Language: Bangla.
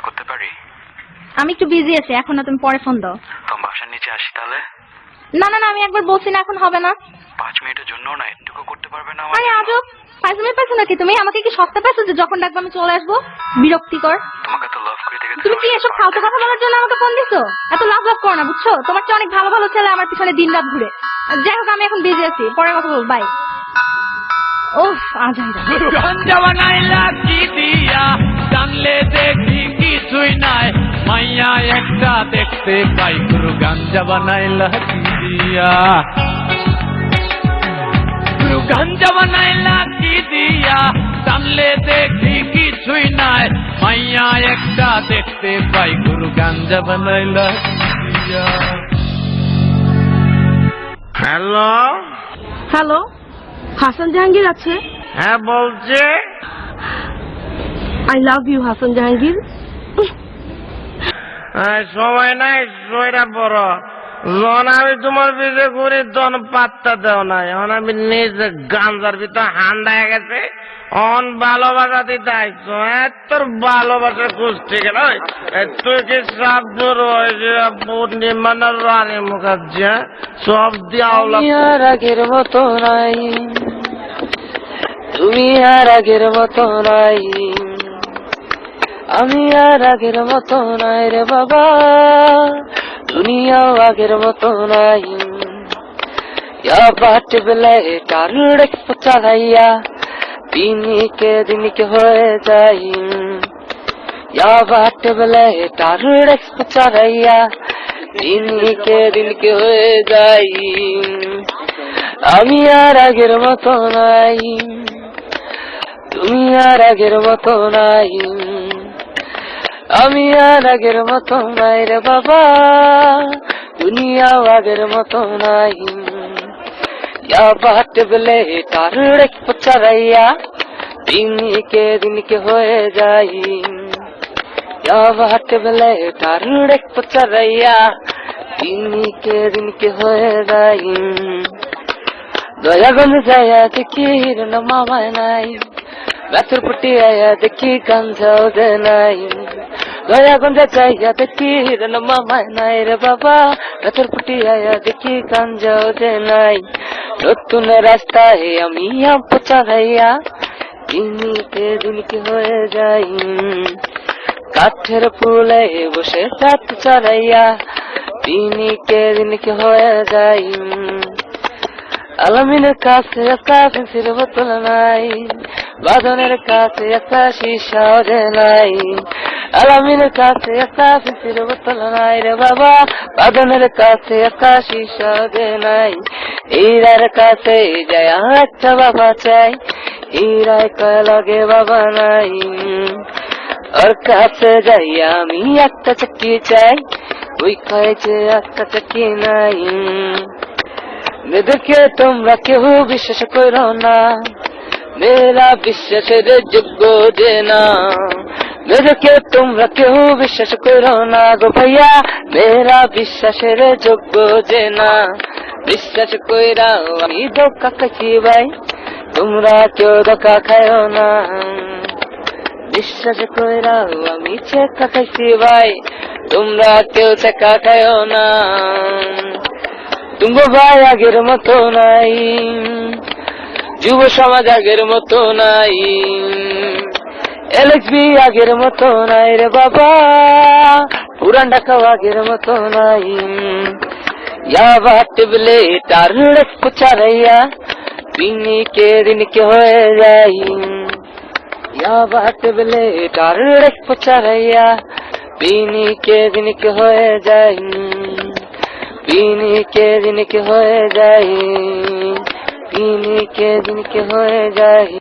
করতে পারি? আমি একটু বিজি আছি, এখন না, তুমি পরে ফোন দাও। তোমার বাসার নিচে আসি তাহলে? না না না, আমি একবার বলছি না, এখন হবে না। 5 মিনিটের জন্য না, এটুকু করতে পারবে না? আরে আজব, 5 মিনিট পাইছো নাকি তুমি? আমাকে কি সস্তা পাইছো যে যখন ডাকবো আমি চলে আসবো? বিরক্তিকর। তোমাকে তো লাভ করে দেখে। তুমি কি এসব ফালতু কথা বলার জন্য আমাকে ফোন দিছো? এত লাভ লাভ করো না, বুঝছো? তোমার চেয়ে অনেক ভালো ভালো ছেলে আমার পিছনে দিন রাত ঘুরে। যাই হোক, আমি এখন বিজি আছি, পরে কথা বলবো, বাই। ওহ, গাঞ্জা বানাইলা কি দিয়া, জানলে দেখি কিছুই নাই, মাইয়া একটা দেখতে পাই, গুরু গাঞ্জা বানাইলা কি দিয়া, গুরু গাঞ্জা বানাইলা কি দিয়া, জানলে দেখি কিছুই নাই, মাইয়া একটা দেখতে পাই, গুরু গাঞ্জা বানাইলা কি দিয়া। হ্যালো হ্যালো, হাসান জাহাঙ্গীর আছে? হ্যাঁ বলছে। I love you Hasan Jahangir. সময় নাই, সইটা বড় জন আমি তোমার পিছে ঘুরি জন পাত্তা দেও না। এখন আমি নিজে গাঞ্জার ভিতর হান্ডায় গেছে, অন ভালোবাসা দিতে আইছো। তোর ভালোবাসার কুস্তি গেল, তুই কি সাপ ধর পূর্ণিমার রানী মুখার্জি সব দিয়াওলা। আর আগের মতো নাই, তুমি আর আগের মতো নাই, আমি আর আগের মতো নাই রে বাবা, দুনিয়াও আগের মতো নাই। बाट बेले टारुड़क पचाइया दिन के हो जाई, या बाट बेले टारुड़क पचाइया दिन के हो जाई। আমি আর আগের মতো নাই, তুমি আর আগের মতো নাই, আমি আর আগের মতো নাই রে বাবা, দুনিয়াও আগের মতো নাই। या बाट बेले टारुड़क पचाइया दिन के हो जाई, या बाट बेले टारुड़क पचाइया दिन के हो जाई। दयागंज जाया देखी हिरण मामा नाई, बैतुरपट्टी आया देखी गंजाओ दे नाई, दयागंज जाया देखी हिरण मामा नाई रे बाबा, बैतुरपट्टी आया देखी गंजाओ दे नाई। नतून रास्ता है আমি পচাইয়া दिन के हो जाई, কাঠের পুলে বসে রাত চালাইয়া दिन के हो যাই। আলমিনের কাছে একটা পেন্সিল বোতল নাই, বাদনের কাছে একটা শিশাও যে নাই, আলমিনের কাছে একটা পেন্সিল বোতল নাই রে বাবা, বাদনের কাছে একটা শিশাও যে নাই। হীরার কাছে যায় একটা বাবা চাই, হীরায় কয় লগে বাবা নাই, ওর কাছে যাই আমি একটা চাকরি চাই, ওই কয় যে একটা চাকরি নাই। মেয়েদেরকে তোমরা কেউ বিশ্বাস করো না, মেয়েরা বিশ্বাসের যোগ্য যে না, মেয়েদেরকে তোমরা কেউ বিশ্বাস করো না গো ভাইয়া, মেয়েরা বিশ্বাসের যোগ্য যে না। বিশ্বাস কইরাও আমি ধোকা খাইছি ভাই, তোমরা কেউ ধোকা খাইও না। বিশ্বাস কইরাও আমি ছেকা খাইছি ভাই, তোমরা কেউ ছেকা খাইও না। তুমি ভাই আগের মতো নাই, যুব সমাজ আগের মতো নাই, এলএক্সবি আগের মতো নাই রে বাবা, পুরান ঢাকাও আগের মতো নাই। या बाट बेले टारुड़क पचाइया दिन के हो जाई, या बाट बेले टारुड़क पचाइया दिन के हो जाई, दिन के हो जाई, दिन के हो जाई।